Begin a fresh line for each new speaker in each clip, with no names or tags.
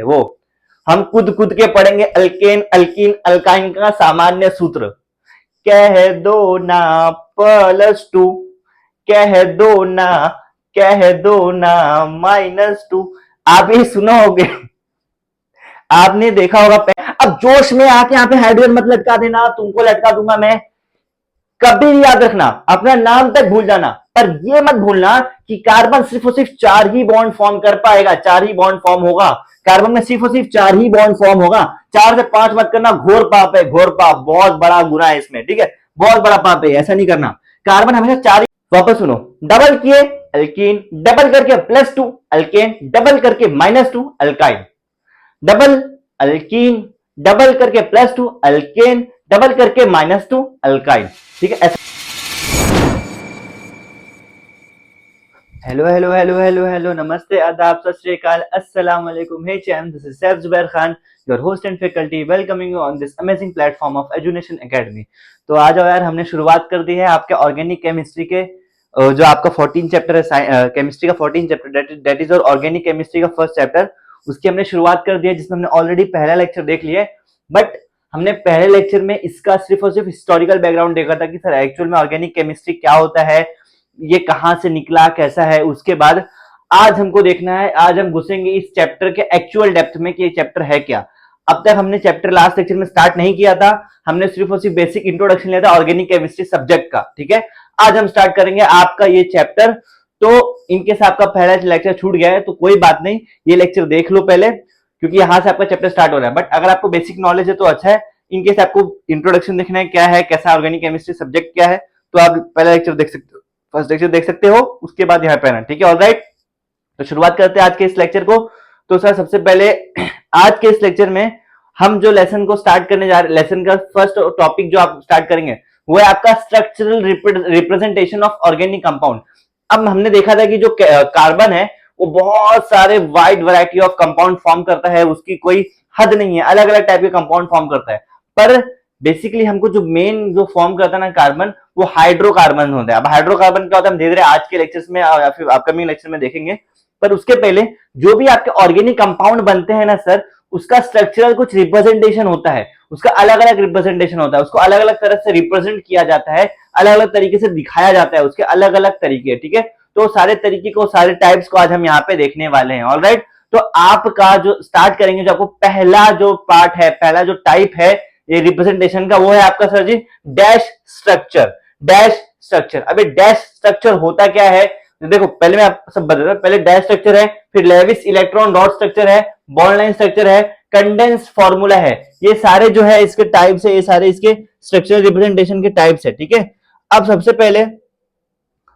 वो हम कूद कूद के पढ़ेंगे अल्केन अल्कीन अल्काइन का सामान्य सूत्र। कह दो ना +2, कह दो ना, कह दो ना -2। आप ही सुना होगे, आपने देखा होगा। अब जोश में आके यहाँ पे हाइड्रोजन मत लटका देना, तुमको लटका दूंगा मैं। कभी भी याद रखना, अपना नाम तक भूल जाना, पर ये मत भूलना कि कार्बन सिर्फ और सिर्फ 4 ही बॉन्ड फॉर्म कर पाएगा, 4 ही बॉन्ड फॉर्म होगा। कार्बन में सिर्फ और सिर्फ 4 ही बॉन्ड फॉर्म होगा। 4 से 5 मत करना, घोर पाप है, घोर पाप, बहुत बड़ा गुनाह है इसमें, ठीक है, बहुत बड़ा पाप है, ऐसा नहीं करना। कार्बन हमेशा 4 ही। वापस सुनो, डबल किए अल्कीन, डबल करके +2 अल्केन, डबल करके -2 अल्काइन, डबल अल्कीन, डबल करके +2 अल्केन, डबल करके -2 अल्काइन, ठीक है। Hello hello hello hello hello, नमस्ते, आदाब, सत श्री अकाल, अस्सलाम वालेकुम। Hey champ, this is Saif Zubair Khan, your host and faculty, welcoming you on this amazing platform of Edunation Academy. तो आ जाओ यार, हमने शुरुआत कर दी है आपके ऑर्गेनिक केमिस्ट्री के, जो आपका 14 चैप्टर है, केमिस्ट्री का 14 चैप्टर, दैट इज और ऑर्गेनिक केमिस्ट्री का फर्स्ट चैप्टर, उसकी हमने शुरुआत कर दी है, जिसमें हमने ऑलरेडी पहला लेक्चर देख लिया है। बट हमने पहले लेक्चर में इसका सिर्फ और सिर्फ हिस्टोरिकल बैकग्राउंड देखा था कि सर एक्चुअल में ऑर्गेनिक केमिस्ट्री क्या होता है, ये कहां से निकला, कैसा है। उसके बाद आज हमको देखना है, आज हम घुसेंगे इस चैप्टर के एक्चुअल डेप्थ में कि ये चैप्टर है क्या। अब तक हमने चैप्टर लास्ट लेक्चर में स्टार्ट नहीं किया था, हमने सिर्फ और सिर्फ बेसिक इंट्रोडक्शन लिया था ऑर्गेनिक केमिस्ट्री सब्जेक्ट का, ठीक है। आज हम स्टार्ट करेंगे आपका ये चैप्टर। तो इनकेस आपका पहला लेक्चर छूट गया है तो कोई बात नहीं, ये लेक्चर देख लो पहले, क्योंकि यहां से आपका चैप्टर स्टार्ट हो रहा है। बट अगर आपको बेसिक नॉलेज है तो अच्छा है, इनकेस आपको इंट्रोडक्शन देखना है क्या है, कैसा ऑर्गेनिक केमिस्ट्री सब्जेक्ट क्या है, तो आप पहला लेक्चर देख सकते हो, फर्स्ट लेक्चर देख सकते हो, उसके बाद यहाँ पे आना, ठीक है। ऑलराइट, तो शुरुआत करते हैं आज के इस लेक्चर को। तो सर सबसे पहले आज के इस लेक्चर में हम जो लेसन को स्टार्ट करने जा रहे हैं, लेसन का फर्स्ट टॉपिक जो आप स्टार्ट करेंगे वो है आपका structural representation of organic compound. अब हमने देखा था कि जो कार्बन है वो बहुत सारे wide variety of compound form करता है, उसकी कोई हद नहीं है, अलग अलग टाइप के कंपाउंड फॉर्म करता है। पर बेसिकली हमको जो मेन जो फॉर्म करता है ना कार्बन, वो हाइड्रोकार्बन होता है। अब हाइड्रोकार्बन क्या होता है हम धीरे धीरे आज के लेक्चर्स में या फिर अपकमिंग लेक्चर में देखेंगे। पर उसके पहले जो भी आपके ऑर्गेनिक कंपाउंड बनते हैं ना सर, उसका स्ट्रक्चरल कुछ रिप्रेजेंटेशन होता है, उसका अलग अलग रिप्रेजेंटेशन होता है, उसको अलग अलग तरह से रिप्रेजेंट किया जाता है, अलग अलग तरीके से दिखाया जाता है, उसके अलग अलग तरीके, ठीक है। तो सारे तरीके को, सारे टाइप्स को आज हम यहाँ पे देखने वाले हैं। ऑलराइट, तो आपका जो स्टार्ट करेंगे, जो आपको पहला जो पार्ट है, पहला जो टाइप है ये रिप्रेजेंटेशन का, वो है आपका सर जी डैश स्ट्रक्चर। डैश स्ट्रक्चर, अबे डैश स्ट्रक्चर होता क्या है, तो देखो पहले मैं आप सब बता, पहले डैश स्ट्रक्चर है, फिर लेविस इलेक्ट्रॉन डॉट स्ट्रक्चर है, बॉन्ड लाइन स्ट्रक्चर है, कंडेंस फॉर्मूला है, ये सारे जो है इसके टाइप्स है, ये सारे इसके स्ट्रक्चरल रिप्रेजेंटेशन के टाइप्स है, ठीक है। अब सबसे पहले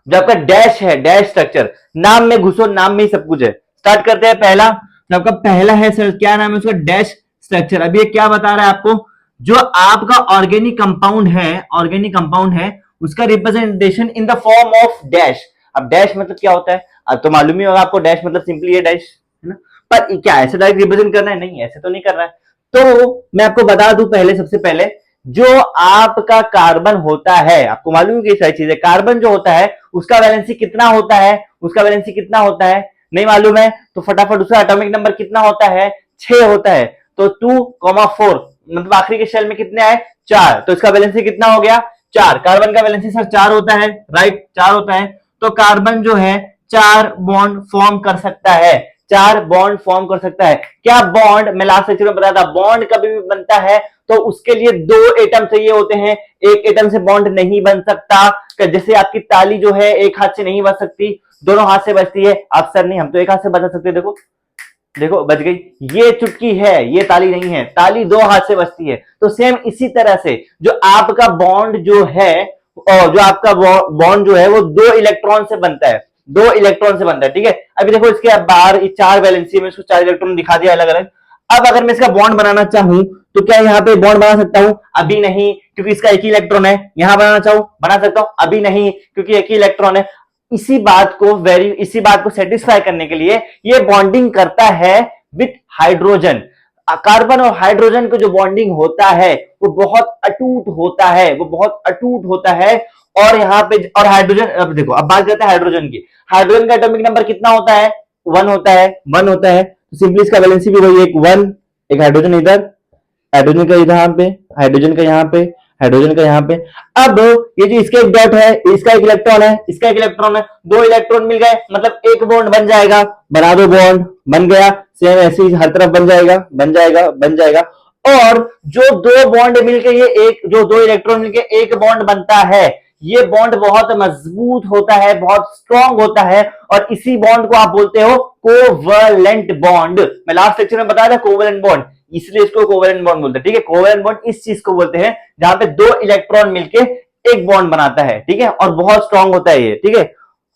जो आपका डैश है, डैश स्ट्रक्चर, नाम में घुसो, नाम में ही सब कुछ है। स्टार्ट करते हैं। पहला जो आपका पहला है सर, क्या नाम है उसका, डैश स्ट्रक्चर। अब ये क्या बता रहा है आपको, जो आपका ऑर्गेनिक कंपाउंड है, ऑर्गेनिक कंपाउंड है, उसका representation in the form of dash. अब डैश मतलब क्या होता है, अब तो मालूम ही होगा आपको, डैश मतलब सिंपली है डैश, है ना। पर क्या ऐसे डायरेक्ट रिप्रेजेंट करना है, नहीं ऐसे तो नहीं कर रहा है। तो मैं आपको बता दूं पहले, सबसे पहले जो आपका कार्बन होता है, आपको मालूम है कि सारी चीजें, कार्बन जो होता है उसका वैलेंसी कितना होता है, उसका वैलेंसी कितना होता है नहीं मालूम है तो फटाफट उसका एटॉमिक नंबर कितना होता है, 6 होता है। तो 2,4 मतलब आखिरी के शेल में कितने आए, 4, तो इसका वैलेंसी कितना हो गया, 4। कार्बन का वैलेंसी सर 4 होता है, राइट, 4 होता है। तो कार्बन जो है 4 बॉन्ड फॉर्म कर सकता है, 4 बॉन्ड फॉर्म कर सकता है। क्या बॉन्ड, मैं लास्ट लेक्चर में बताया था, बॉन्ड कभी भी बनता है तो उसके लिए 2 एटम चाहिए होते हैं, एक एटम से बॉन्ड नहीं बन सकता। जैसे आपकी ताली जो है एक हाथ से नहीं बच सकती, दोनों हाथ से बचती है। आप सर नहीं, हम तो एक हाथ से बचा सकते, देखो देखो बच गई, ये चुटकी है, ये ताली नहीं है, ताली 2 हाथ से बचती है। तो सेम इसी तरह से जो आपका बॉन्ड जो है, और जो आपका बॉन्ड जो है वो 2 इलेक्ट्रॉन से बनता है, 2 इलेक्ट्रॉन से बनता है, ठीक है। अभी देखो इसके बाहर 4 वैलेंसी में इसको 4 इलेक्ट्रॉन दिखा दिया अलग अलग। अब अगर मैं इसका बॉन्ड बनाना चाहूं तो क्या यहाँ पे बॉन्ड बना सकता हूं, अभी नहीं, क्योंकि इसका एक ही इलेक्ट्रॉन है। यहां बनाना चाहूं, बना सकता हूं, अभी नहीं, क्योंकि एक ही इलेक्ट्रॉन है। इसी बात को सेटिस्फाई करने के लिए ये बॉन्डिंग करता है विथ हाइड्रोजन। कार्बन और हाइड्रोजन का जो बॉन्डिंग होता है वो बहुत अटूट होता है, वो बहुत अटूट होता है। और यहाँ पे और हाइड्रोजन, अब देखो अब बात करते हैं हाइड्रोजन की। हाइड्रोजन का एटॉमिक नंबर कितना होता है, 1 होता है, 1 होता है। सिंपली इसका वैलेंसी भी वही, एक 1, एक हाइड्रोजन इधर, हाइड्रोजन का यहाँ पे, हाइड्रोजन का यहाँ पे, हाइड्रोजन का यहाँ पे। अब ये जो इसका एक डॉट है, इसका एक इलेक्ट्रॉन है, इसका एक इलेक्ट्रॉन है, 2 इलेक्ट्रॉन मिल गए, मतलब एक बॉन्ड बन जाएगा। बना दो बॉन्ड, बन गया। सेम ऐसे ही हर तरफ बन जाएगा, बन जाएगा, बन जाएगा। और जो 2 बॉन्ड मिलके ये एक, जो 2 इलेक्ट्रॉन मिलके एक बॉन्ड बनता है, ये बॉन्ड बहुत मजबूत होता है, बहुत स्ट्रांग होता है, और इसी बॉन्ड को आप बोलते हो कोवलेंट बॉन्ड। मैं लास्ट लेक्चर में बताया था कोवलेंट बॉन्ड, इसलिए इसको कोवलेंट बॉन्ड बोलते हैं। ठीक है, कोवलेंट बॉन्ड इस चीज को बोलते हैं जहां पे 2 इलेक्ट्रॉन मिलके एक बॉन्ड बनाता है। ठीक है, और बहुत स्ट्रांग होता है ये। ठीक है,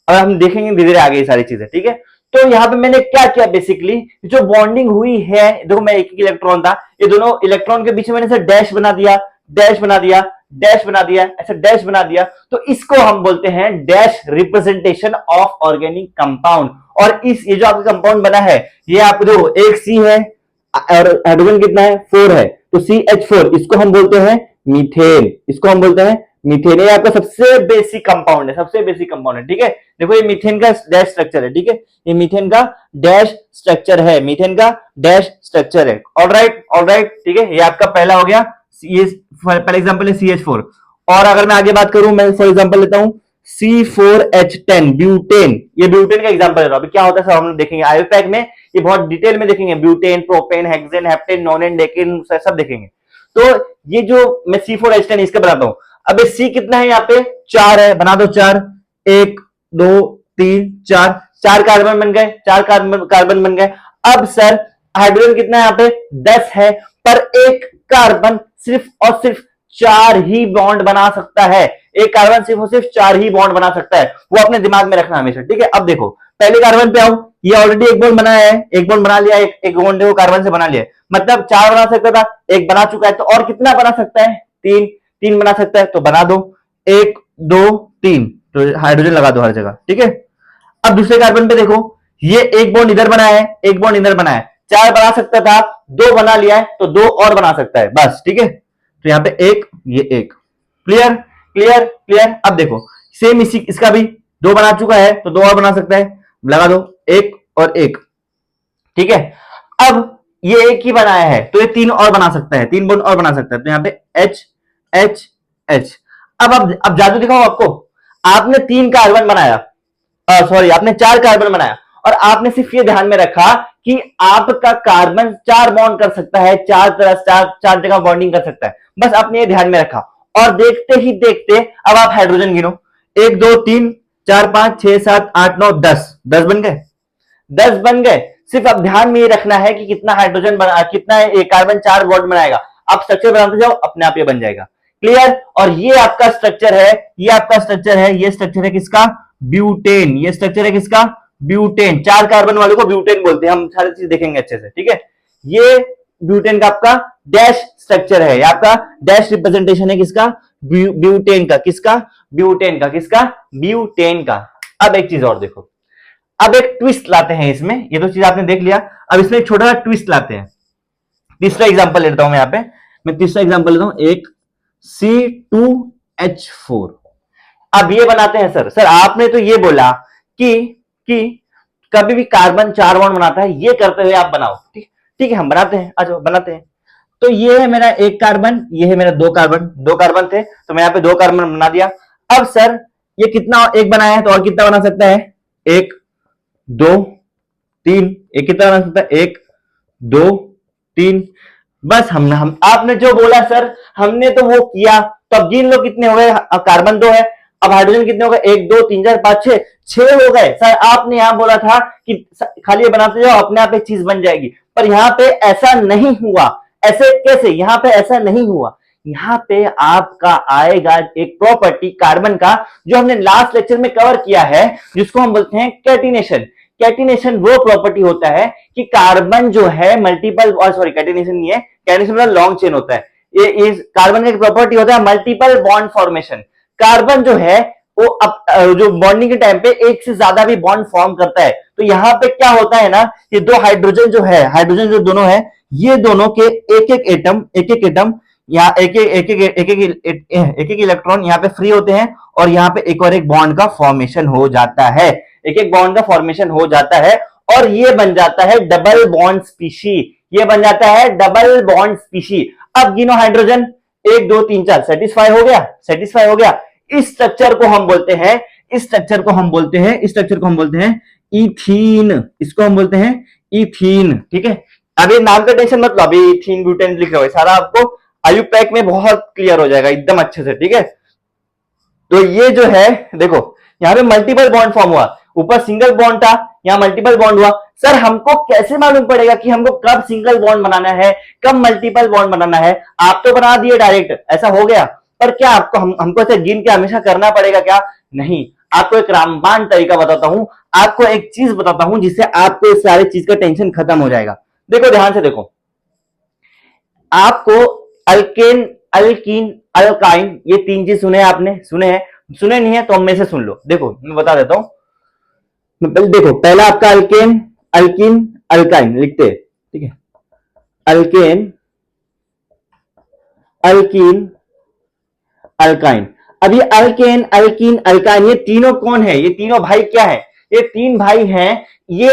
और हम देखेंगे धीरे धीरे आगे ये सारी चीजें। ठीक है, तो यहाँ पे मैंने क्या किया, बेसिकली जो बॉन्डिंग हुई है, देखो मैं एक इलेक्ट्रॉन था, ये दोनों इलेक्ट्रॉन के बीच में मैंने डैश बना दिया, डैश बना दिया, डैश बना दिया, ऐसा डैश बना दिया, तो इसको हम बोलते हैं dash representation of organic compound. और इस ये जो आपका कंपाउंड बना है, ये आप देखो एक सी है और हाइड्रोजन कितना है, 4 है, तो CH4, इसको हम बोलते हैं मीथेन, इसको हम बोलते हैं मीथेन। ये आपका सबसे बेसिक कंपाउंड है, सबसे बेसिक कंपाउंड है। ठीक है, देखो ये मीथेन का डैश स्ट्रक्चर है। ठीक है, ये मीथेन का डैश स्ट्रक्चर है, मीथेन का डैश स्ट्रक्चर है। Alright, alright. ठीक है, ये आपका पहला हो गया, ये पहला एग्जांपल है CH4। और अगर मैं आगे बात करूं, मैं फॉर एग्जांपल लेता हूं C4H10 ब्यूटेन। ये ब्यूटेन का एग्जांपल है। अभी क्या होता है सब हम लोग देखेंगे आयोपैक में, ये बहुत डिटेल में देखेंगे, butane, propane, hexane, heptane, नोनेन, decane, सब देखेंगे। तो ये जो मैं C4H10 इसका बनाता हूं, अब C कितना है, यहाँ पे 4 है, बना दो 4, 1 2 3 4, 4 कार्बन बन गए, 4 कार्बन बन गए। अब सर हाइड्रोजन कितना है, यहाँ पे 10 है, पर एक कार्बन सिर्फ और सिर्फ 4 ही बॉन्ड बना सकता है। एक कार्बन सिर्फ और सिर्फ 4 ही बॉन्ड बना सकता है, वो अपने दिमाग में रखना हमेशा। ठीक है, अब देखो पहले कार्बन पे आओ, ये ऑलरेडी एक बॉन्ड बनाया है, एक बॉन्ड बना लिया, एक बॉन्ड वो कार्बन से बना लिया, मतलब 4 बना सकता था, एक बना चुका है, तो और कितना बना सकता है, 3 बना सकता है, तो बना दो 1 2 3, तो हाइड्रोजन लगा दो हर जगह। ठीक है, अब दूसरे कार्बन पे देखो, ये एक बॉन्ड इधर बनाया है, एक बॉन्ड इधर बनाया है, 4 बना सकता था, 2 बना लिया है, तो 2 और बना सकता है बस। ठीक है, तो यहाँ पे एक, ये एक, क्लियर क्लियर क्लियर। अब देखो सेम इसी इसका भी 2 बना चुका है, तो 2 और बना सकता है, लगा दो 1 और 1। ठीक है, अब ये एक ही बनाया है, तो ये 3 और बना सकता है, 3 बॉन्ड और बना सकता है, तो यहाँ पे H H H। अब जादू दिखाओ आपको, आपने 3 कार्बन बनाया, सॉरी आपने 4 कार्बन बनाया, और आपने सिर्फ ये ध्यान में रखा कि आपका कार्बन 4 बॉन्ड कर सकता है, 4 तरह 4 जगह बॉन्डिंग कर सकता है, बस आपने ये ध्यान में रखा। और देखते ही देखते अब आप हाइड्रोजन गिनो, 1 2 3 4 5 6 7 8 9 10 बन गए, 10 बन गए। सिर्फ अब ध्यान में ये रखना है कि कितना हाइड्रोजन बना, कितना कार्बन 4 बॉन्ड बनाएगा, आप स्ट्रक्चर बनाते जाओ, अपने आप ये बन जाएगा। क्लियर। और ये आपका स्ट्रक्चर है, ये आपका स्ट्रक्चर है, ये स्ट्रक्चर है किसका, ब्यूटेन। ये स्ट्रक्चर है किसका, ब्यूटेन। 4 कार्बन वाले को ब्यूटेन बोलते हैं, हम सारी चीज देखेंगे अच्छे से। ठीक है, ये ब्यूटेन का आपका डैश स्ट्रक्चर है, आपका डैश रिप्रेजेंटेशन है किसका, ब्यूटेन का। किसका, ब्यूटेन का। किसका, ब्यूटेन का। अब एक चीज और देखो, अब एक ट्विस्ट लाते हैं इसमें, ये तो चीज आपने देख लिया, अब इसमें एक छोटा सा ट्विस्ट लाते हैं। तीसरा एग्जांपल लेता हूं मैं यहाँ पे, मैं तीसरा एग्जांपल लेता हूं, एक C2H4। अब ये बनाते हैं सर आपने तो ये बोला कि कभी भी कार्बन 4 बॉन्ड बनाता है, ये करते हुए आप बनाओ। ठीक है, हम बनाते हैं, आ जाओ बनाते हैं। तो ये है मेरा एक कार्बन, ये है मेरा 2 कार्बन थे, तो मैं यहाँ पे 2 कार्बन बना दिया। अब सर ये कितना, एक बनाया है, तो और कितना बना सकता है, 1 2 3, एक कितना बना सकता है, 1 2 3, बस हम आपने जो बोला सर हमने तो वो किया। तो अब गिन लो कितने हो गए, कार्बन 2 है, अब हाइड्रोजन कितने हो गए, 1 2 3 4 5 6 हो गए। सर आपने यहां बोला था कि खाली ये बनाते जाओ, अपने आप एक चीज बन जाएगी, पर यहाँ पे ऐसा नहीं हुआ। ऐसे कैसे, यहाँ पे ऐसा नहीं हुआ, यहाँ पे आपका आएगा एक प्रॉपर्टी कार्बन का, जो हमने लास्ट लेक्चर में कवर किया है, जिसको हम बोलते हैं कैटिनेशन। कैटिनेशन वो प्रॉपर्टी होता है कि कार्बन जो है मल्टीपल, सॉरी कैटिनेशन नहीं है, कैटिनेशन मतलब लॉन्ग चेन होता है। ये इस कार्बन का एक प्रॉपर्टी होता है मल्टीपल बॉन्ड फॉर्मेशन। कार्बन जो है वो जो बॉन्डिंग के टाइम पे एक से ज्यादा भी बॉन्ड फॉर्म करता है। तो यहाँ पे क्या होता है ना, ये 2 हाइड्रोजन जो है, हाइड्रोजन जो दोनों है, ये दोनों के एक एक एटम यहाँ एक एक इलेक्ट्रॉन यहाँ पे फ्री होते हैं, और यहाँ पे एक और एक बॉन्ड का फॉर्मेशन हो जाता है, एक एक बॉन्ड का फॉर्मेशन हो जाता है। और ये बन जाता है डबल बॉन्ड स्पीशी, ये बन जाता है डबल बॉन्ड स्पीशी। अब गिनो हाइड्रोजन, 1 2 3 4, सेटिस्फाई हो गया, सेटिस्फाई हो गया। इस स्ट्रक्चर को हम बोलते हैं, इस स्ट्रक्चर को हम बोलते हैं, इस स्ट्रक्चर को हम बोलते हैं इथीन, इसको हम बोलते हैं इथीन। ठीक है, अब ये नाम का टेंशन मत लो, अभी इथीन ब्यूटेन लिख रहे हो, सारा आपको आयुपैक में बहुत क्लियर हो जाएगा एकदम अच्छे से। ठीक है, तो ये जो है देखो, यहाँ पे मल्टीपल बॉन्ड फॉर्म हुआ, ऊपर सिंगल बॉन्ड था, यहाँ मल्टीपल बॉन्ड हुआ। सर हमको कैसे मालूम पड़ेगा कि हमको कब सिंगल बॉन्ड बनाना है, कब मल्टीपल बॉन्ड बनाना है? आप तो बना दिए डायरेक्ट, ऐसा हो गया, पर क्या आपको हमको ऐसे गिन के हमेशा करना पड़ेगा क्या? नहीं, आपको एक रामबाण तरीका बताता हूं, आपको एक चीज बताता हूं जिससे आपको इस सारी चीज का टेंशन खत्म हो जाएगा। देखो ध्यान से देखो, आपको अल्केन, अल्कीन, अल्काइन, ये 3 चीज सुने आपने, सुने हैं? सुने नहीं है तो हम में से सुन लो। देखो मैं बता देता हूं, देखो पहला आपका अल्केन, अल्कीन, अल्काइन लिखते हैं। ठीक है, अल्केन, अल्कीन, अल्काइन। अब ये अल्केन, अल्कीन, अल्काइन, ये तीनों कौन है? ये तीनों भाई क्या है? ये 3 भाई हैं, ये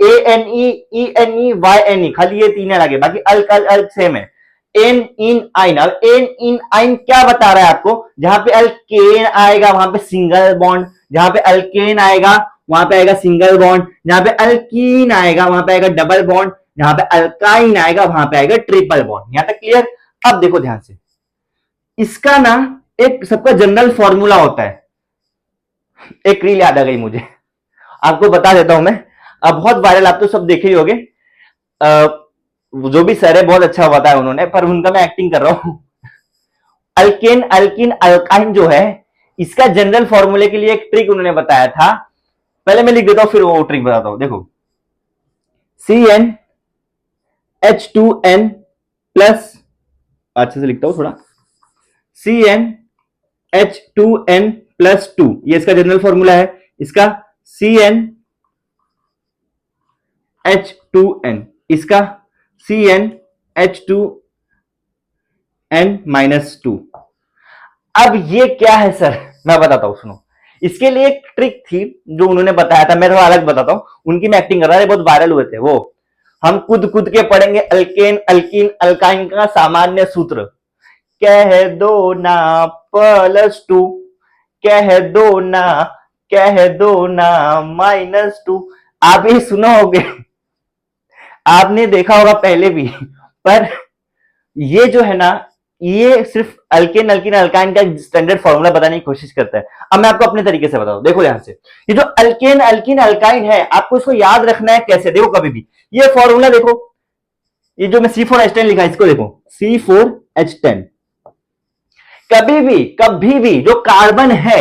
ANE, ENE, YNE, खाली ये 3 लगे, बाकी अल्क अल्क सेम है। एन इन आइन, अब एन इन आइन क्या बता रहा है आपको? जहां पे अल्केन आएगा वहां पे सिंगल बॉन्ड, जहां पे अल्केन आएगा वहां पे आएगा सिंगल बॉन्ड, जहां पे अल्कीन आएगा वहां पे आएगा डबल बॉन्ड, जहां पे अल्काइन आएगा वहां पे आएगा ट्रिपल बॉन्ड। यहां तक क्लियर? अब देखो ध्यान से, इसका ना एक सबका जनरल फॉर्मूला होता है। एक रील याद आ गई मुझे, आपको बता देता हूं मैं, अब बहुत वायरल, आप तो सब देखे ही होंगे। जो भी सर है बहुत अच्छा बताया उन्होंने, पर उनका मैं एक्टिंग कर रहा हूं। अल्केन, अल्किन, अल्काइन जो है, इसका जनरल फॉर्मूले के लिए एक ट्रिक उन्होंने बताया था। पहले मैं लिख देता हूं फिर वो ट्रिक बताता हूं। देखो, CnH2n प्लस, अच्छे से लिखता हूं थोड़ा, CnH2n प्लस 2, ये इसका जनरल फॉर्मूला है। इसका CnH2n, इसका CnH2n माइनस 2। अब ये क्या है सर? मैं बताता हूं, सुनो। इसके लिए एक ट्रिक थी जो उन्होंने बताया था, मैं थोड़ा अलग बताता हूं, उनकी मैं एक्टिंग कर रहा था, बहुत वायरल हुए थे वो। हम कूद के पढ़ेंगे अल्केन, अल्कीन, अल्काइन का सामान्य सूत्र, कह दो ना +2, कह दो ना, कह दो ना -2। आप ही सुना होगे, आपने देखा होगा पहले भी, पर ये जो है ना, ये सिर्फ अल्केन, अल्कीन, अल्काइन का स्टैंडर्ड फॉर्मूला बताने की कोशिश करता है। अब मैं आपको अपने तरीके से बताऊं, देखो ध्यान से, ये जो अल्केन, अल्कीन, अल्काइन है, आपको इसको याद रखना है कैसे? देखो कभी भी ये फॉर्मूला देखो, ये जो मैं C4H10 लिखा है, इसको देखो, C4H10, कभी भी जो कार्बन है,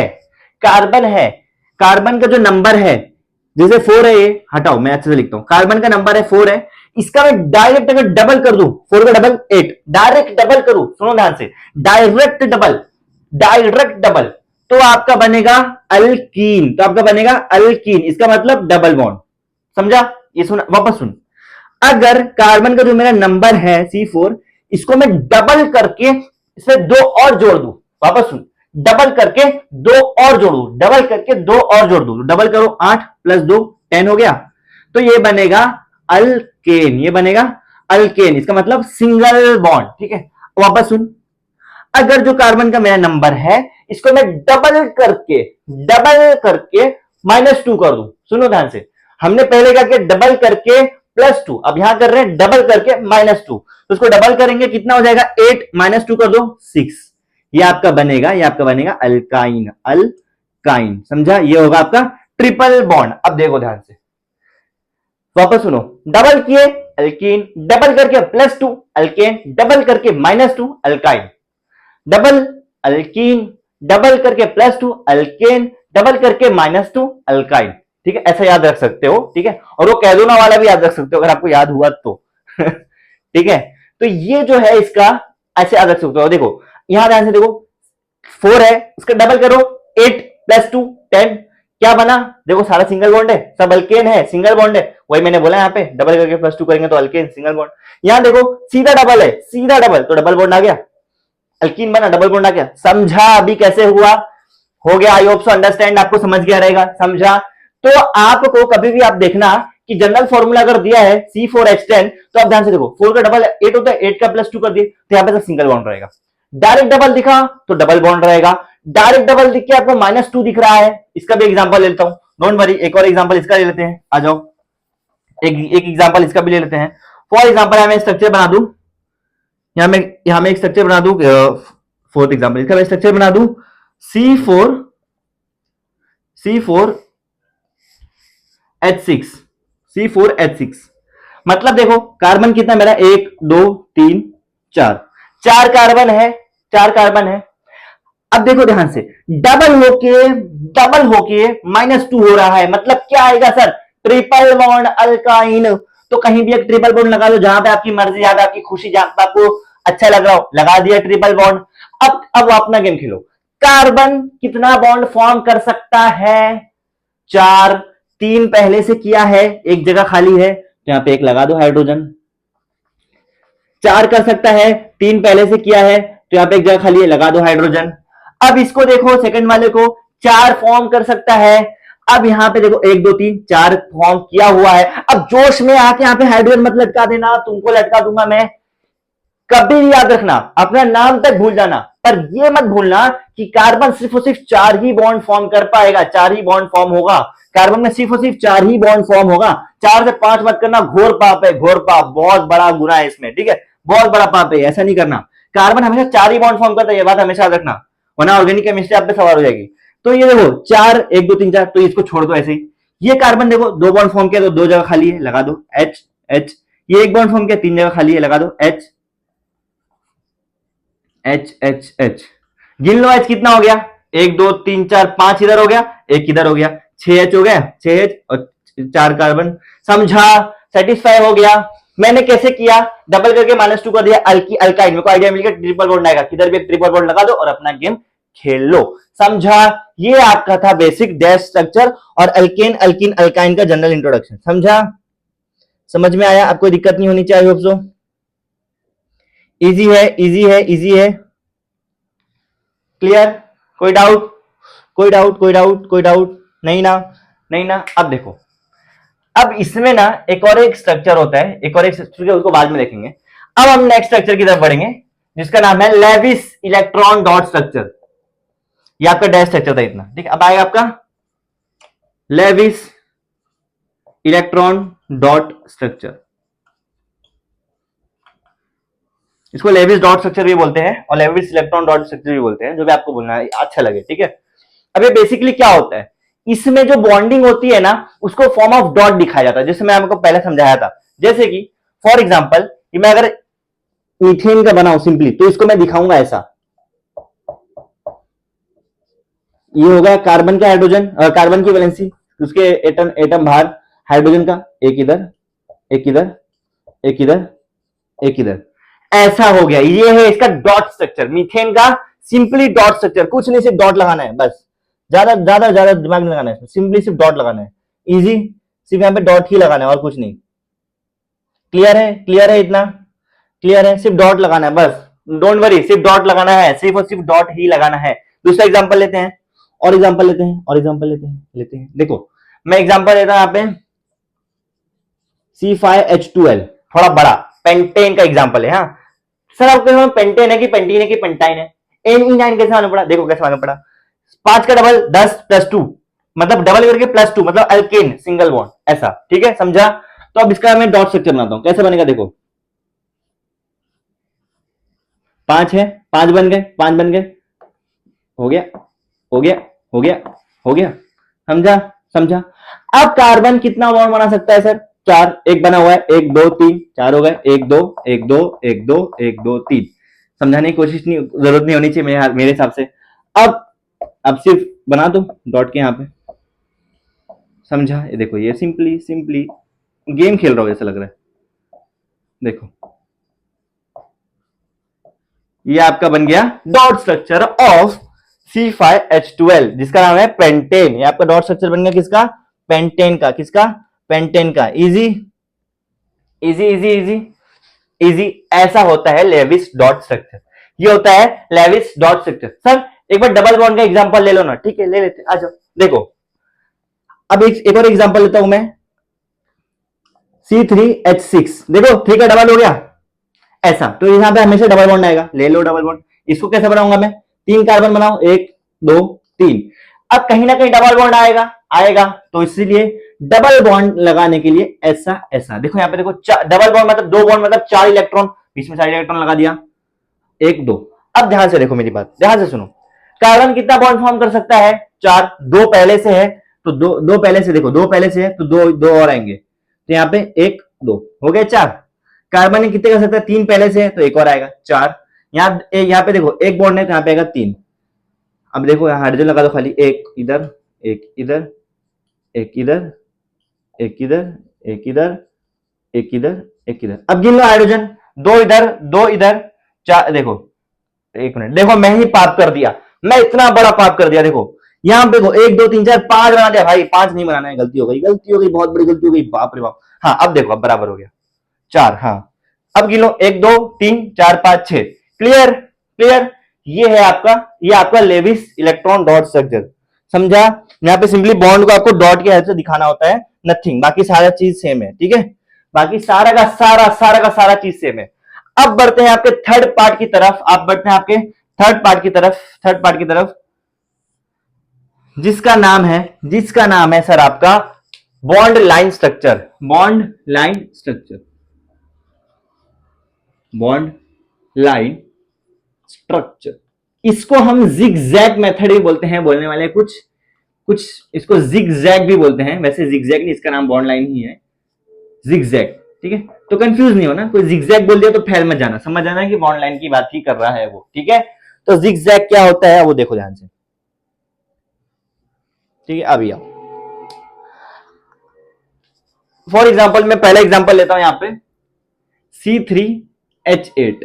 कार्बन है, कार्बन का जो नंबर है, जैसे 4 है, ये हटाओ, मैं अच्छे से लिखता हूं, कार्बन का नंबर है 4 है, इसका मैं डायरेक्ट अगर डबल कर दूं, 4 का डबल 8, डायरेक्ट डबल करूं, सुनो ध्यान से, डायरेक्ट डबल, डायरेक्ट डबल, तो आपका बनेगा अल्कीन, तो आपका बनेगा अल्कीन, इसका मतलब डबल बॉन्ड। समझा? ये सुन, वापस सुन, अगर कार्बन का जो मेरा नंबर है C4, इसको मैं डबल करके इसमें 2 और जोड़ दूं, वापस सुन, डबल करके 2 और जोड़ू, डबल करके 2 और जोड़ दूं, डबल करो, 8 + 2 10 हो गया, तो ये बनेगा अल्केन, ये बनेगा अल्केन, इसका मतलब सिंगल बॉन्ड। ठीक है, वापस सुन, अगर जो कार्बन का मेरा नंबर है, इसको मैं डबल करके -2 कर दूं, सुनो ध्यान से, हमने पहले क्या किया, डबल करके +2, अब यहां कर रहे हैं डबल करके -2, तो उसको डबल करेंगे कितना हो जाएगा, 8 -2 कर दो 6, ये आपका बनेगा, ये आपका बनेगा अल्काइन, अल्काइन। समझा? ये होगा आपका ट्रिपल बॉन्ड। अब देखो ध्यान से, वापस सुनो, डबल किए अल्कीन, डबल करके +2 अल्केन, डबल करके -2 अल्काइन, डबल अल्कीन, डबल करके +2 अल्केन, डबल करके -2 अल्काइन। ठीक है, ऐसा याद रख सकते हो। ठीक है, और वो कैलोना वाला भी याद रख सकते हो अगर आपको याद हुआ तो। ठीक है, तो ये जो है इसका ऐसे याद रख सकते हो। देखो यहां ध्यान से देखो, 4 है, उसका डबल करो, 8 + 2 10, क्या बना? देखो सारा सिंगल बॉन्ड है, सब अल्केन है, सिंगल बॉन्ड है, वही मैंने बोला यहाँ पे, डबल करके +2 करेंगे तो अल्केन, सिंगल बॉन्ड। यहां देखो सीधा डबल है, सीधा डबल, तो डबल बॉन्ड आ गया, अल्कीन बना, डबल बॉन्ड आ गया। समझा अभी कैसे हुआ? हो गया, आई होप सो अंडरस्टैंड, आपको समझ गया रहेगा, समझा? तो आपको कभी भी आप देखना कि जनरल फॉर्मूला अगर दिया है C4H10, तो आप ध्यान से देखो, 4 का डबल 8 होता है, 8 का +2 कर दिए तो यहां पे सिंगल बॉन्ड रहेगा। डायरेक्ट डबल दिखा तो डबल बॉन्ड रहेगा, डायरेक्ट डबल दिख के आपको -2 दिख रहा है, इसका भी एग्जांपल ले लेता हूं, डोंट वरी, एक और एग्जांपल इसका ले लेते हैं, आ जाओ, एक एग्जांपल इसका भी ले लेते हैं। फॉर एग्जांपल मैं स्ट्रक्चर बना दूं, यहां मैं एक स्ट्रक्चर बना दूं, फोर्थ एग्जांपल इसका मैं स्ट्रक्चर बना दूं C4H6, मतलब देखो कार्बन कितना मेरा, 1 2 3 4, 4 कार्बन है, 4 कार्बन है। अब देखो ध्यान से, डबल होके -2 हो रहा है, मतलब क्या आएगा सर, ट्रिपल बॉन्ड अल्काइन। तो कहीं भी एक ट्रिपल बॉन्ड लगा दो, जहां पे आपकी मर्जी, जहां पे आपकी खुशी, जहां पे आपको अच्छा लग रहा हो, लगा दिया ट्रिपल बॉन्ड। अब अपना गेम खेलो, कार्बन कितना बॉन्ड फॉर्म कर सकता है, 4, 3 पहले से किया है, एक जगह खाली है तो यहां पे एक लगा दो हाइड्रोजन। 4 कर सकता है, 3 पहले से किया है तो यहां पे एक जगह खाली है, लगा दो हाइड्रोजन। अब इसको देखो, सेकंड वाले को 4 फॉर्म कर सकता है, अब यहां पे देखो 1 2 3 4 फॉर्म किया हुआ है। अब जोश में आके यहां पे हाइड्रोजन मत लटका देना, तुमको लटका दूंगा मैं। कभी भी याद रखना, अपना नाम तक भूल जाना, पर यह मत भूलना कि कार्बन सिर्फ और सिर्फ 4 ही बॉन्ड फॉर्म कर पाएगा, 4 ही बॉन्ड फॉर्म होगा कार्बन में, सिर्फ और सिर्फ 4 ही बॉन्ड फॉर्म होगा। 4 से 5 मत करना, घोर पाप है, घोर पाप, बहुत बड़ा गुनाह है इसमें, ठीक है, बहुत बड़ा पाप है, ऐसा नहीं करना। कार्बन हमेशा 4 ही बॉन्ड फॉर्म करता है, ये बात हमेशा याद रखना, वरना ऑर्गेनिक केमिस्ट्री आप पे सवाल हो जाएगी। तो ये देखो 4 1 2 3 4, तो इसको छोड़ दो ऐसे ही। ये कार्बन देखो 2 बॉन्ड फॉर्म किया तो 2 जगह खाली है, लगा दो H H। ये 1 बॉन्ड फॉर्म किया, 3 जगह खाली है, लगा दो H H H H। गिन लो H कितना हो गया, 1 2 3 4 5 इधर हो गया, 1 इधर हो गया, 6H हो गया, 6H और 4 कार्बन। समझा, सेटिस्फाई हो गया। मैंने कैसे किया, डबल करके -2 कर दिया, अल्काइन, मेरे को आइडिया मिल गया ट्रिपल बॉन्ड आएगा, किधर भी एक ट्रिपल बॉन्ड लगा दो और अपना गेम खेल लो। समझा, ये आपका था बेसिक डैश स्ट्रक्चर और अल्केन अल्किन अल्काइन का जनरल इंट्रोडक्शन। समझा, समझ में आया, आपको दिक्कत नहीं होनी चाहिए, होप सो। इजी है, इजी है, इजी है, क्लियर, कोई डाउट, कोई डाउट, कोई डाउट, कोई डाउट नहीं ना, नहीं ना। अब देखो, अब इसमें ना एक और एक स्ट्रक्चर होता है, एक और एक स्ट्रक्चर, उसको बाद में देखेंगे। अब हम नेक्स्ट स्ट्रक्चर की तरफ बढ़ेंगे, जिसका नाम है लेविस इलेक्ट्रॉन डॉट स्ट्रक्चर। ये आपका डैश स्ट्रक्चर था इतना, ठीक है। अब आएगा आपका लेविस इलेक्ट्रॉन डॉट स्ट्रक्चर, इसको लेविस डॉट स्ट्रक्चर भी बोलते हैं और लेविस इलेक्ट्रॉन डॉट स्ट्रक्चर भी बोलते हैं, जो भी आपको बोलना है अच्छा लगे, ठीक है। अब ये बेसिकली क्या होता है, इसमें जो बॉन्डिंग होती है ना, उसको फॉर्म ऑफ डॉट दिखाया जाता है, जैसे मैं आपको पहले समझाया था। जैसे कि फॉर एग्जांपल, मैं अगर मीथेन का बनाऊं सिंपली, तो इसको मैं दिखाऊंगा ऐसा, ये होगा कार्बन का हाइड्रोजन, कार्बन की वैलेंसी, उसके एटम बाहर, हाइड्रोजन का एक इधर, एक इधर, एक इधर, एक इधर, ऐसा हो गया। ये है इसका डॉट स्ट्रक्चर, मीथेन का सिंपली डॉट स्ट्रक्चर, कुछ नहीं, सिर्फ डॉट लगाना है बस, ज्यादा ज्यादा ज्यादा दिमाग नहीं लगाना है, सिंपली सिर्फ डॉट लगाना है, इजी, सिर्फ यहां पे डॉट ही लगाना है और कुछ नहीं। क्लियर है, क्लियर है, इतना क्लियर है, सिर्फ डॉट लगाना है बस, डोंट वरी, सिर्फ डॉट लगाना है, सिर्फ और सिर्फ डॉट ही लगाना है। दूसरा एग्जांपल लेते हैं, और एग्जांपल लेते हैं, और एग्जांपल लेते हैं। देखो मैं एग्जांपल लेता हूं यहां पे C5H12, थोड़ा बड़ा पेंटेन का एग्जांपल है। हाँ सर, आपको पेंटेन है कि पेंटीन है कि पेंटाइन है, Ne9 कैसे मालूम पड़ा, देखो कैसे मालूम पड़ा, 5 का डबल 10 +2, मतलब डबल करके +2, मतलब अल्केन सिंगल बॉन्ड, ऐसा, ठीक है, समझा। तो अब इसका मैं डॉट स्ट्रक्चर बनाता हूं, कैसे बनेगा देखो, 5 है, 5 बन गए, 5 बन गए, हो गया, हो गया, हो गया, हो गया, समझा, समझा। अब कार्बन कितना बॉन्ड बना सकता है सर, 4, एक बना हुआ है, 1 2 3 4 हो गए, 1 2 1 2 1 2 1 2 3, समझाने की कोशिश नहीं, जरूरत नहीं होनी चाहिए मेरे हिसाब से। अब सिर्फ बना दो डॉट के यहाँ पे, समझा। ये देखो, ये सिंपली सिंपली गेम खेल रहा हूं जैसा लग रहा है, देखो ये आपका बन गया डॉट स्ट्रक्चर ऑफ C5H12, जिसका नाम है पेंटेन। ये आपका डॉट स्ट्रक्चर बन गया किसका, पेंटेन का, किसका, पेंटेन का। Easy easy easy easy easy, ऐसा होता है लेविस डॉट स्ट्रक्चर, ये होता है लेविस डॉट स्ट्रक्चर। सर एक बार डबल बॉन्ड का एग्जांपल ले लो ना, ठीक है ले लेते, आ जाओ। देखो अब एक और एग्जांपल लेता हूं मैं, C3H6, देखो 3 का डबल हो गया ऐसा, तो यहाँ पे हमेशा डबल बॉन्ड आएगा, ले लो डबल बॉन्ड। इसको कैसे बनाऊंगा मैं, 3 कार्बन बनाओ, 1 2 3। अब कहीं ना कहीं डबल बॉन्ड आएगा आएगा, तो इसीलिए डबल बॉन्ड लगाने के लिए ऐसा ऐसा, देखो यहाँ पे देखो डबल बॉन्ड मतलब 2 बॉन्ड मतलब 4 इलेक्ट्रॉन, बीच में 4 इलेक्ट्रॉन लगा दिया, 1 2। अब ध्यान से देखो मेरी बात, ध्यान से सुनो, कार्बन कितना बॉन्ड फॉर्म कर सकता है, 4, 2 पहले से है तो दो पहले से, देखो 2 पहले से है तो दो और आएंगे, तो यहाँ पे 1 2 हो गए 4। कार्बन ने कितने कर सकता है, 3 पहले से है तो एक और आएगा 4। यहाँ पे देखो एक बॉन्ड है तो यहाँ पे आएगा 3। अब देखो यहाँ हाइड्रोजन लगा दो खाली, एक इधर एक इधर एक इधर एक इधर एक इधर एक इधर एक इधर। अब गिन लो हाइड्रोजन, 2 इधर 2 इधर 4, देखो 1 मिनट, देखो मैं ही पाप कर दिया, मैं इतना बड़ा पाप कर दिया। देखो यहाँ पे देखो 1 2 3 4 5 बना दिया भाई, 5 नहीं बनाना है, गलती हो गई, बहुत बड़ी गलती हो गई, बाप रे बाप। हाँ अब देखो, अब बराबर हो गया 4। हाँ अब गिनो 1 2 3 4 5 6, क्लियर क्लियर। ये आपका लेविस इलेक्ट्रॉन डॉट स्ट्रक्चर, समझा। यहाँ पे सिंपली बॉन्ड को आपको डॉट के हेल्प से दिखाना होता है, नथिंग, बाकी सारा चीज सेम है, ठीक है, बाकी सारा चीज सेम है। अब बढ़ते हैं आपके थर्ड पार्ट की तरफ, थर्ड पार्ट की तरफ, जिसका नाम है सर आपका bond line structure, bond line structure, bond line structure. इसको हम जिगजैग मेथड भी बोलते हैं, बोलने वाले कुछ इसको जिगजैग भी बोलते हैं, वैसे जिगजैग नहीं, इसका नाम बॉन्ड लाइन ही है, जिगजैग, ठीक है। तो कंफ्यूज नहीं होना, कोई जिगजैग बोल दिया तो फैल मत जाना, समझ जाना कि बॉन्ड लाइन की बात ही कर रहा है वो, ठीक है। तो जिगजैग क्या होता है वो देखो ध्यान से, ठीक है। अभी आओ, फॉर एग्जाम्पल मैं पहला एग्जाम्पल लेता हूं यहाँ पे C3H8,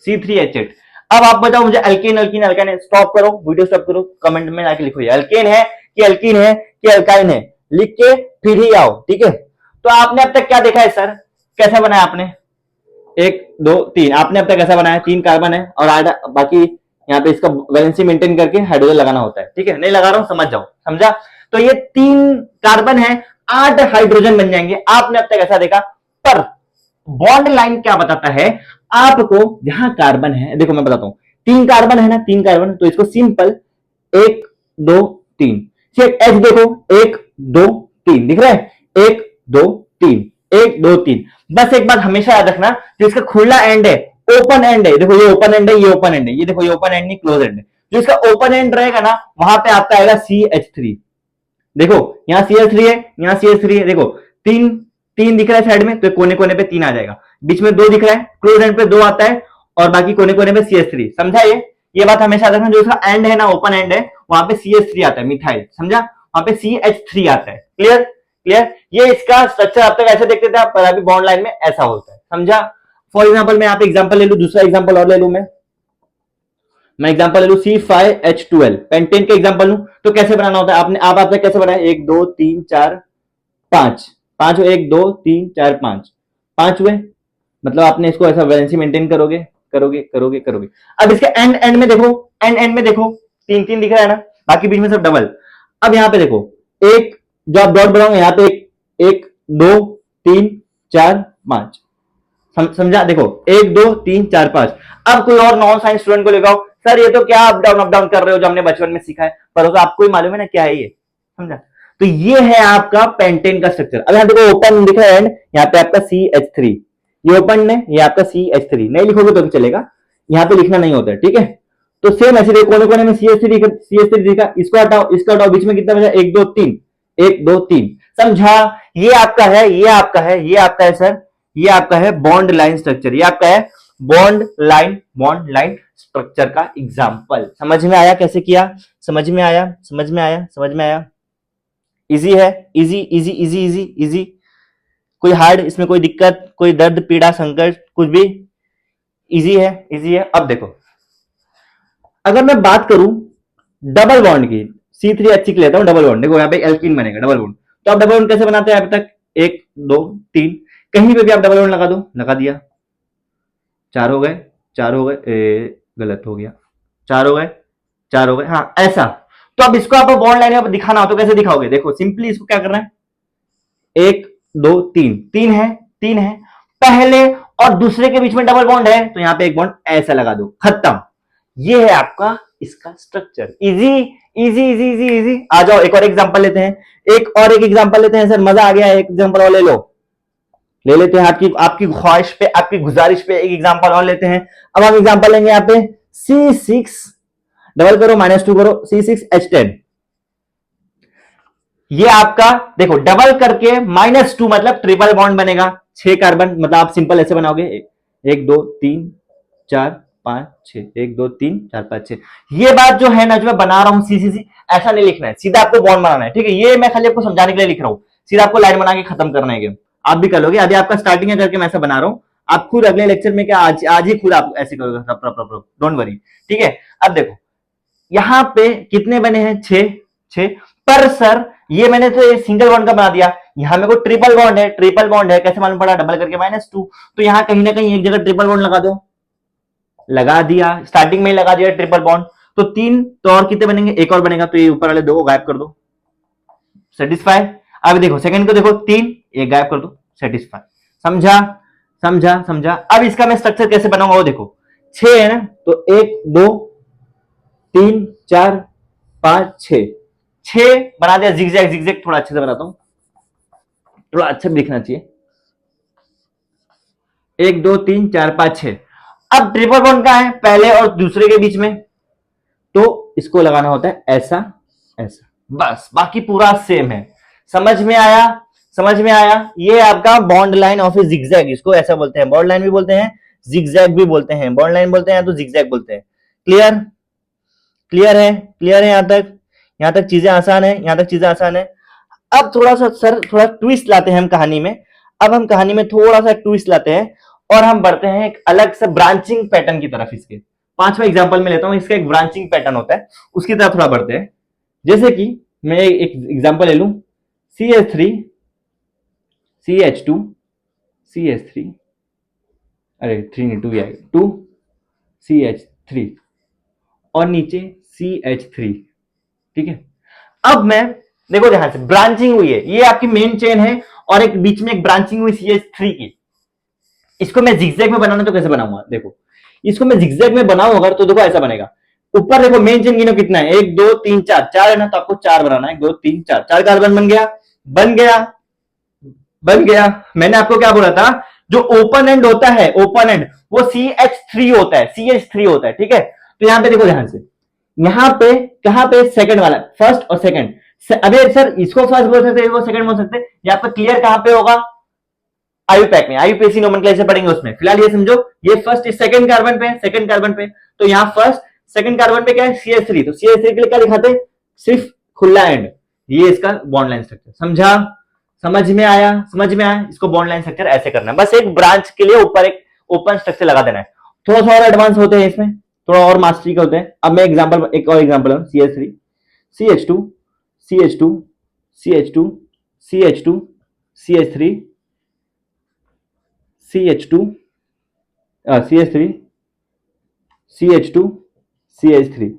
C3H8। अब आप बताओ मुझे अल्केन अल्कीन अल्काइन है, स्टॉप करो, वीडियो स्टॉप करो, कमेंट में आके लिखो ये अल्केन है कि अल्कीन है कि अल्काइन है, लिख के फिर ही आओ, ठीक है। तो आपने अब तक क्या देखा है सर, कैसा बनाया आपने, 1 2 3, आपने अब तक कैसा बनाया, 3 कार्बन है और बाकी यहाँ पे इसका वैलेंसी मेंटेन करके हाइड्रोजन लगाना होता है, ठीक है, नहीं लगा रहा हूं, समझ जाओ, समझा। तो ये 3 कार्बन है, 8 हाइड्रोजन बन जाएंगे, आपने अब तक ऐसा देखा। पर बॉन्ड लाइन क्या बताता है आपको, जहां कार्बन है, देखो मैं बताता हूं, 3 कार्बन है ना, 3 कार्बन, तो इसको सिंपल 1 2 3, एच देखो 1 2 3 दिख रहा है, 1 2 3 1 2 3। बस एक बात हमेशा याद रखना, जो इसका खुला एंड है, ओपन एंड है, देखो ये ओपन एंड है, ये ओपन एंड है, ये देखो ये ओपन एंड नहीं क्लोज एंड है, जो इसका ओपन एंड रहेगा ना, वहां पे आपका आएगा CH3। देखो यहाँ CH3 है, यहाँ CH3 है, देखो 3 3 दिख रहा है साइड में, तो कोने कोने पे 3 आ जाएगा, बीच में 2 दिख रहा है, क्लोज एंड पे 2 आता है, और बाकी कोने कोने पे CH3, समझा। ये बात हमेशा रखना, जो इसका एंड है ना, ओपन एंड है, वहां पे CH3 आता है, मिथाइल, समझा, वहां पे CH3 आता है, क्लियर क्लियर। ये इसका स्ट्रक्चर आप तक ऐसे देखते थे, पर अभी बॉन्ड लाइन में ऐसा होता है, समझा। फॉर एग्जाम्पल मैं यहाँ पे एग्जाम्पल ले लू, दूसरा एग्जाम्पल और ले लू, मैं एग्जांपल ले लू C5H12, पेंटेन का एग्जांपल लू, तो कैसे बनाना होता है, आपने कैसे बनाया, 1 2 3 4 5 5 1 2 3 4 5 5 हुए, मतलब आपने इसको ऐसा वैलेंसी मेंटेन करोगे करोगे करोगे करोगे। अब इसके एंड में देखो, एंड में देखो 3 3 दिख रहा है ना, बाकी बीच में सब डबल। अब यहाँ पे देखो, एक जो आप डॉट बनाओगे यहाँ पे 1 2 3 4 5, समझा, देखो 1 2 3 4 5। अब कोई और नॉन साइंस स्टूडेंट को लेकर आओ, सर ये तो क्या अप डाउन कर रहे हो, जो हमने बचपन में सीखा है, पर तो आपको ही मालूम है ना क्या है ये, समझा। तो ये है आपका पेंटेन का स्ट्रक्चर। अब यहाँ देखो ओपन दिख रहा है एंड, यहाँ पे आपका CH3, ये ओपन है, ये आपका CH3, नहीं लिखोगे तो भी चलेगा, यहाँ पे लिखना नहीं होता है, ठीक है। तो सेम ऐसे देखो, कोने कोने में CH3 दिखा, इसको हटाओ, इसको हटाओ, बीच में कितना बचा, 1 2 3 1 2 3, समझा। ये आपका है, ये आपका है, ये आपका है सर, ये आपका है बॉन्ड लाइन स्ट्रक्चर, ये आपका है बॉन्ड लाइन स्ट्रक्चर का एग्जांपल। समझ में आया कैसे किया, समझ में आया, समझ में आया, समझ में आया। इजी है, easy easy easy easy easy, कोई हार्ड इसमें, कोई दिक्कत, कोई दर्द पीड़ा संकट कुछ भी, इजी है, इजी है। अब देखो, अगर मैं बात करूं डबल बॉन्ड की, C3H6 की लेता हूं डबल बॉन्ड, देखो यहाँ पे एल्कीन बनेगा डबल बॉन्ड, तो आप डबल बॉन्ड कैसे बनाते हैं, अभी तक 1 2 3, कहीं पे भी आप डबल बॉन्ड लगा दो, लगा दिया, 4 हो गए, 4 हो गए, गलत हो गया, 4 हो गए, 4 हो गए, हाँ ऐसा। तो अब इसको आप बॉन्ड लाइन में दिखाना हो तो कैसे दिखाओगे, देखो सिंपली इसको क्या करना है, 1 दो तीन, तीन है, पहले और दूसरे के बीच में डबल बॉन्ड है तो यहां पे एक बॉन्ड ऐसा लगा दो, खत्म। ये है आपका इसका structure. Easy easy easy easy easy. आ जाओ एक और एग्जांपल लेते हैं, एक एग्जांपल लेते हैं। सर मजा आ गया, एक एग्जांपल और ले लो, ले लेते हैं। आपकी आपकी ख्वाहिश पे, आपकी गुजारिश पे एक एग्जांपल और लेते हैं। अब हम एग्जांपल लेंगे यहाँ पे C6, डबल करो -2 करो, C6H10। ये आपका देखो डबल करके -2 मतलब ट्रिपल बॉन्ड बनेगा, 6 कार्बन। मतलब आप सिंपल ऐसे बनाओगे 1 2 3 4 5 6, 1 2 3 4 5 6। ये बात जो है ना, जो मैं बना रहा हूं CCC, ऐसा नहीं लिखना है, सीधा आपको बॉन्ड बनाना है, ठीक है। ये मैं खाली आपको समझाने के लिए लिख रहा हूं, सीधा आपको लाइन बना के खत्म करना है गेम। आप भी कर लोगे, अभी आपका स्टार्टिंग है करके मैं ऐसा बना रहा हूं। आप खुद अगले लेक्चर में क्या आज ही खुद आप ऐसे करोगे, डोंट वरी, ठीक है। अब देखो यहां पे कितने बने हैं, 6 पर सर ये मैंने तो ये सिंगल बॉन्ड का बना दिया, यहां मेरे को ट्रिपल बॉन्ड है, ट्रिपल बॉन्ड है कैसे मालूम पड़ा, डबल करके -2। तो यहां कहीं ना कहीं एक जगह ट्रिपल बॉन्ड लगा दो, लगा दिया, स्टार्टिंग में ही लगा दिया ट्रिपल बॉन्ड। तो 3 तो और कितने बनेंगे, एक और बनेगा, तो ये ऊपर वाले 2 को गायब कर दो, सेटिस्फाई। अब देखो सेकंड को देखो 3, एक गायब कर दो, सेटिस्फाई। समझा समझा समझा। अब इसका मैं स्ट्रक्चर कैसे बनाऊंगा वो देखो, 6 है ना, तो 1 2 3 4 5 6 बना दिया। जिगजैग जिगजैग थोड़ा अच्छे से बनाता हूं, थोड़ा अच्छा दिखना चाहिए। 1 2 3 4 5 6। अब ट्रिपल बॉन्ड का है पहले और दूसरे के बीच में, तो इसको लगाना होता है ऐसा ऐसा, बस बाकी पूरा सेम है। समझ में आया, समझ में आया। ये आपका bond line of A zigzag, इसको ऐसा बोलते हैं, बॉन्ड लाइन भी बोलते हैं, जिगजैग भी बोलते हैं। बॉन्ड लाइन बोलते हैं तो जिगजैग बोलते हैं। क्लियर, क्लियर है, क्लियर है। यहां तक चीजें आसान है, यहां तक चीजें आसान है। अब थोड़ा सा सर थोड़ा ट्विस्ट लाते हैं हम कहानी में। अब हम कहानी में थोड़ा सा ट्विस्ट लाते हैं और हम बढ़ते हैं एक अलग से ब्रांचिंग पैटर्न की तरफ। इसके 5वां एग्जांपल में लेता हूं, इसका एक ब्रांचिंग पैटर्न होता है, उसकी तरफ थोड़ा बढ़ते हैं। जैसे कि मैं एक एग्जांपल ले लूं, CH3 CH2 CH3, अरे 3 नहीं 2 ही आएगा, 2 CH3 और नीचे CH3, ठीक है। अब मैं देखो ध्यान से, ब्रांचिंग हुई है, ये आपकी मेन चेन है और एक बीच में एक ब्रांचिंग हुई CH3 की। इसको मैं जिगजैग में बनाना तो कैसे बनाऊंगा, देखो इसको मैं जिगजैग में बनाऊं अगर, तो देखो ऐसा बनेगा। ऊपर देखो मेन चेन गिनो कितना है, 1 2 3 4, 4 है ना, तो आपको 4 बनाना है, 1 2 3 4, 4 कार्बन बन गया, बन गया, बन गया। मैंने आपको क्या बोला था, जो ओपन एंड होता है, ओपन एंड वो CH3 होता है, CH3 होता है, ठीक है। तो यहां पे देखो ध्यान से, यहां पे कहां पे सेकंड वाला, फर्स्ट और सेकंड। अबे सर इसको फर्स्ट बोल सकते हैं, इसको सेकंड बोल सकते हैं। यहाँ पर क्लियर कहां पे होगा, आईयूपैक में, आईयूपीएसी नोमेनक्लेचर पढ़ेंगे उसमें। फिलहाल ये समझो, ये फर्स्ट सेकंड कार्बन पे, सेकंड कार्बन पे, तो यहाँ फर्स्ट सेकंड कार्बन पे क्या है, CH3। तो CH3 के लिए क्या दिखाते हैं, सिर्फ खुला एंड। ये इसका बॉन्ड लाइन स्ट्रक्चर। समझा, समझ में आया, समझ में आया। इसको बॉन्ड लाइन स्ट्रक्चर ऐसे करना है, बस एक ब्रांच के लिए ऊपर एक ओपन स्ट्रक्चर लगा देना है। थोड़ा सा और एडवांस होते हैं इसमें, थोड़ा और मास्टरी का होते हैं। अब मैं एग्जांपल, एक और एग्जांपल है, CH3 CH2 CH2 CH2 CH2 CH3 CH2 CH3 CH2 CH3।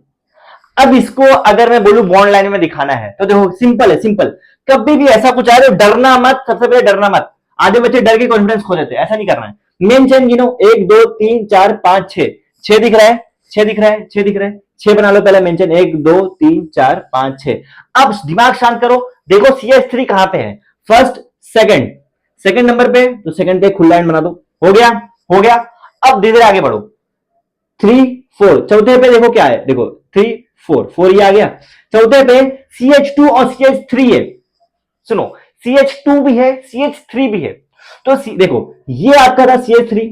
अब इसको अगर मैं बोलूं बॉन्ड लाइन में दिखाना है तो देखो सिंपल है, सिंपल। कभी भी ऐसा कुछ आए तो डरना मत, सबसे पहले डरना मत। आधे बच्चे डर के कॉन्फिडेंस खो देते हैं, ऐसा नहीं करना है। मेन चेन गिनो, 1 2 3 4 5 6, 6 दिख रहा है, 6 दिख रहा है, 6 दिख रहा है, 6 बना लो पहले मेन चेन, 1 2 3 4 5 6। अब दिमाग शांत करो, देखो CH3 कहां पे है, फर्स्ट सेकंड, सेकंड नंबर पे, तो सेकंड पे खुला एंड बना दो, हो गया, हो गया। अब धीरे धीरे आगे बढ़ो, 3 4, चौथे पे देखो क्या है, देखो 3 4 4, ये आ गया। चौथे पे CH2 और CH3 है, सुनो CH2 भी है CH3 भी है। तो देखो ये आपका था CH3,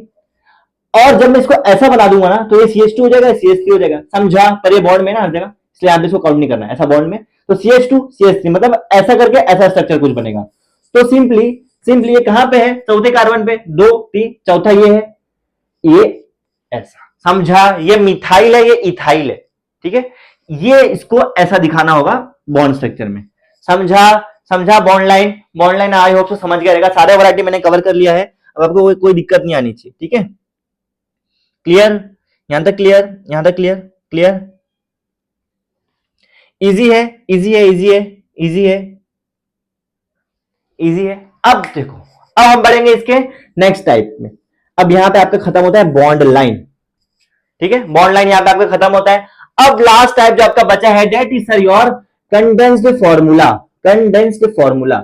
और जब मैं इसको ऐसा बना दूंगा ना, तो ये CH2 हो जाएगा, CH3 हो जाएगा। समझा, पर ये बॉन्ड में ना हर जगह, इसलिए आप इसको काउंट नहीं करना, ऐसा बॉन्ड में। तो CH2 CH3 मतलब ऐसा करके ऐसा स्ट्रक्चर कुछ बनेगा। तो सिंपली सिंपली ये कहां पे है, चौथे कार्बन पे, 2 3, चौथा ये है, ये ऐसा। समझा, ये मिथाइल है, ये इथाइल है, ठीक है। ये इसको ऐसा दिखाना होगा बॉन्ड स्ट्रक्चर में। समझा, समझा। Bond line, bond line I hope तो समझ गया रहेगा। सारे वैरायटी मैंने कवर कर लिया है, अब आपको कोई दिक्कत नहीं आनी चाहिए, ठीक है। क्लियर, यहां तक क्लियर, यहां तक क्लियर, क्लियर। इजी है, इजी है, इजी है, इजी है, इजी है।
अब देखो, अब हम बढ़ेंगे इसके नेक्स्ट टाइप में। अब यहां पे आपका खत्म होता है बॉन्ड लाइन, ठीक है, बॉन्ड लाइन यहां पे आपका खत्म होता है। अब लास्ट टाइप जो आपका बचा है that is sir your condensed formula. Condensed formula.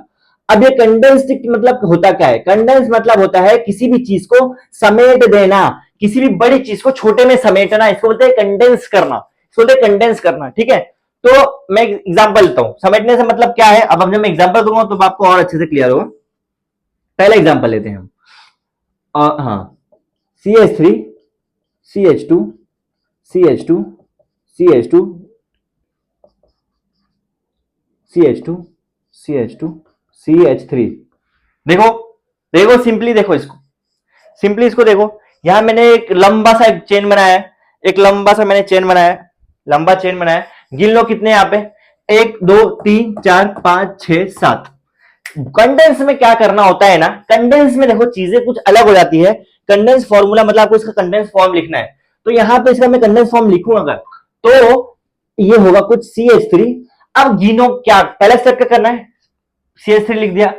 अब ये कंडेंस्ड मतलब होता क्या है? कंडेंस मतलब होता है किसी भी चीज को समेट देना, किसी भी बड़ी चीज को छोटे में समेटना, इसको बोलते हैं कंडेंस करना, इसको बोलते हैं कंडेंस करना, ठीक है। तो मैं एग्जांपल देता हूं, समेटने से मतलब क्या है। अब जब मैं एग्जांपल दूंगा तो आपको और अच्छे से क्लियर होगा। पहला एग्जांपल लेते हैं हम, हाँ, CH3 CH2 CH2 CH2 CH2 CH2 CH3। देखो देखो सिंपली देखो इसको, सिंपली इसको देखो। यहां मैंने एक लंबा सा एक चेन बनाया है, एक लंबा सा मैंने चेन बनाया है, लंबा चेन बनाया है। गिन लो कितने यहां पे, 1 2 3 4 5 6 7। कंडेंस में क्या करना होता है ना, कंडेंस में देखो चीजें कुछ अलग हो जाती है। कंडेंस फॉर्मूला मतलब आपको इसका कंडेंस फॉर्म लिखना है, तो यहां पे इसका मैं कंडेंस फॉर्म लिखूं अगर, तो ये होगा कुछ CH3। अब गिनो क्या, पहले स्टेप क्या करना है, CH3 लिख दिया।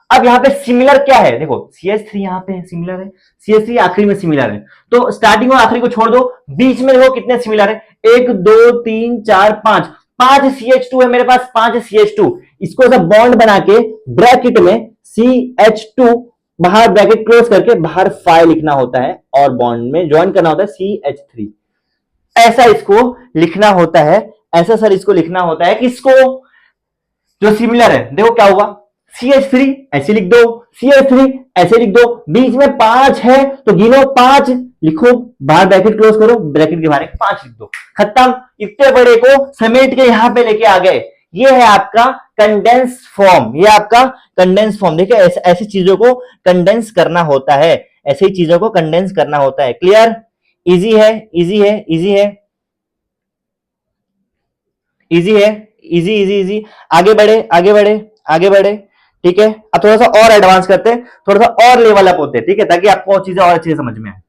अब यहां पे सिमिलर क्या है, देखो CH3 यहां पे सिमिलर है, CH3 आखिरी में सिमिलर है, तो स्टार्टिंग और आखिरी को छोड़ दो, बीच में देखो कितने सिमिलर है, 1 2 3 4 5, 5 CH2 है मेरे पास, 5 CH2। इसको सब बॉन्ड बना के ब्रैकेट में CH2 बाहर ब्रैकेट क्लोज करके बाहर 5 लिखना होता है, और बॉन्ड में ज्वाइन करना होता है CH3। ऐसा इसको लिखना होता है, ऐसा सर इसको लिखना होता है किसको, जो सिमिलर है। देखो क्या होगा, CH3 ऐसे लिख दो, CH3 ऐसे लिख दो, बीच में 5 है तो गिनो 5 लिखो, बाहर ब्रैकेट क्लोज करो, ब्रैकेट के बाहर 5 लिख दो, खत्म। इतने बड़े को समेट के यहां पे लेके आ गए। ये है आपका कंडेंस फॉर्म, ये आपका कंडेंस फॉर्म। देखिए ऐसी चीजों को कंडेंस करना होता है, ऐसी चीजों को कंडेंस करना होता है। क्लियर? इजी है, इजी है, इजी है, इजी है, इजी इजी इजी। आगे बढ़े, आगे बढ़े, आगे बढ़े, ठीक है। अब थोड़ा सा और एडवांस करते हैं, थोड़ा सा और लेवल अप होते हैं, ठीक है, ताकि आपको चीजें और अच्छे से समझ में आए।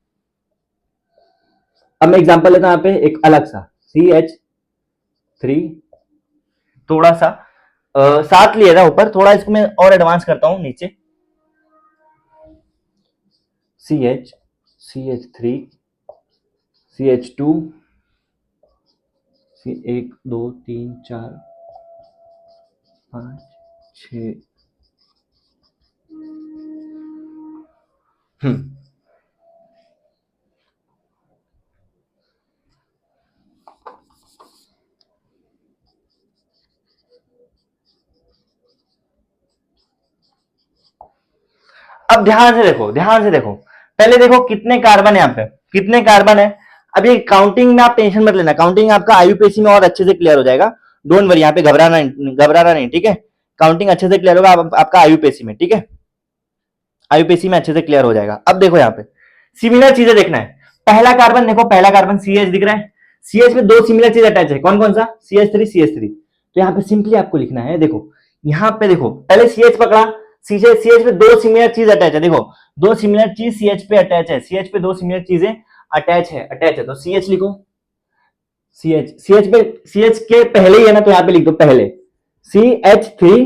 अब मैं एग्जांपल लेता हूं यहां पे एक अलग सा, CH3, थोड़ा सा 7 लिया था ऊपर, थोड़ा इसको मैं और एडवांस करता हूं नीचे, CH3 CH2 1 2 3 4 5 6। अब ध्यान से देखो, ध्यान से देखो, पहले देखो कितने कार्बन है यहाँ पे, कितने कार्बन है। अब ये काउंटिंग में आप टेंशन मत लेना, काउंटिंग आपका आईयूपीएसी में और अच्छे से क्लियर हो जाएगा, डोंट वरी, यहाँ पे घबराना नहीं, ठीक है। काउंटिंग अच्छे से क्लियर होगा आपका आईयूपीएसी में, ठीक है, आईयूपीएसी में अच्छे से क्लियर हो जाएगा। अब देखो यहाँ पे सिमिलर चीजें देखना है। पहला कार्बन देखो, पहला कार्बन CH दिख रहा है, CH में 2 सिमिलर चीज अटैच है, कौन कौन सा, CH3 तो यहाँ पे सिंपली आपको लिखना है। देखो यहाँ पे देखो, पहले CH पकड़ा, CH में 2 सिमिलर चीज अटैच है, देखो 2 सिमिलर चीज CH पे अटैच है, CH पे 2 सिमिलर चीजें अटैच है, तो CH लिखो, CH के पहले ही है ना, तो यहाँ पे लिख दो पहले CH3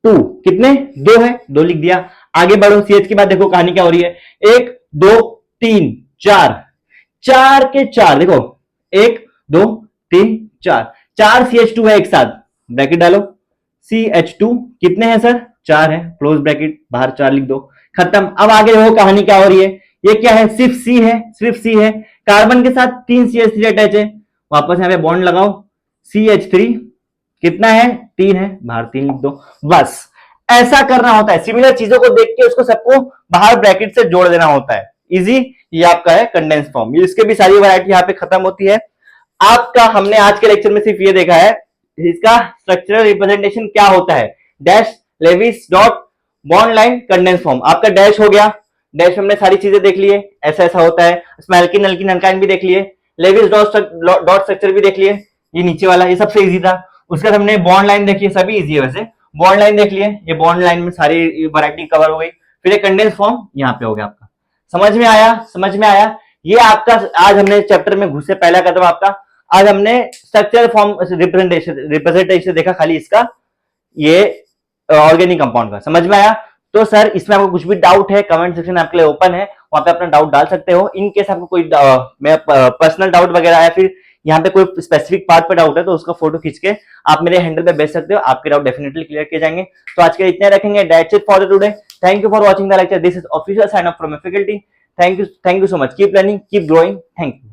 2, कितने, 2 है, 2 लिख दिया। आगे बढ़ो, CH के बाद देखो कहानी क्या हो रही है, 1 2 3 4, 4 के 4, देखो 1 2 3 4, 4 CH2 है एक साथ, ब्रैकेट डालो, CH2 कितने हैं सर, 4 है, क्लोज ब्रैकेट, बाहर 4 लिख दो, खत्म। अब आगे देखो कहानी क्या हो रही है, ये क्या है, सिर्फ C है, सिर्फ C है, कार्बन के साथ 3 CH3 अटैच है, वापस यहाँ पे बॉन्ड लगाओ, CH3 कितना है, 3 है, बाहर 3 लिख दो, बस। ऐसा करना होता है, सिमिलर चीजों को देख के उसको सबको बाहर ब्रैकेट से जोड़ देना होता है, इजी। ये आपका है कंडेंस फॉर्म, इसके भी सारी वैरायटी यहाँ पे खत्म होती है। आपका हमने आज के लेक्चर में सिर्फ ये देखा है इसका स्ट्रक्चरल रिप्रेजेंटेशन क्या होता है, dash Lewis dot bond line condense form. आपका डैश हो गया, डैश में हमने सारी चीजें देख लिए, ऐसा ऐसा होता है, स्मैल्किन अल्किन अल्काइन भी देख लिए, लेविस डॉट स्ट्रक्चर भी देख लिए, ये नीचे वाला ये सबसे इजी था। उसके बाद हमने बॉन्ड लाइन देखी, सभी इजी है वैसे, बॉन्ड लाइन देख लिए, ये बॉन्ड लाइन में सारी वैरायटी कवर हो गई। फिर ये कंडेंस फॉर्म यहाँ पे हो गया आपका, समझ में आया, समझ में आया। ये आपका आज हमने चैप्टर में घुसे पहला कदम आपका, आज हमने स्ट्रक्चरल फॉर्म रिप्रेजेंटेशन देखा खाली इसका, ये ऑर्गेनिक कंपाउंड का, समझ में आया। तो सर इसमें आपको कुछ भी डाउट है, कमेंट सेक्शन आपके लिए ओपन है, वहां पे अपना डाउट डाल सकते हो। इन केस आपको कोई पर्सनल डाउट वगैरह है, फिर यहाँ पे कोई स्पेसिफिक पार्ट पे डाउट है, तो उसका फोटो खींच के आप मेरे हैंडल पे भेज सकते हो, आपके डाउट डेफिनेटली क्लियर किए जाएंगे। तो आज के लिए इतने रखेंगे। That's it for today. Thank you for watching the lecture. This is official sign off from faculty. Thank you so much. Keep learning, keep growing. Thank you.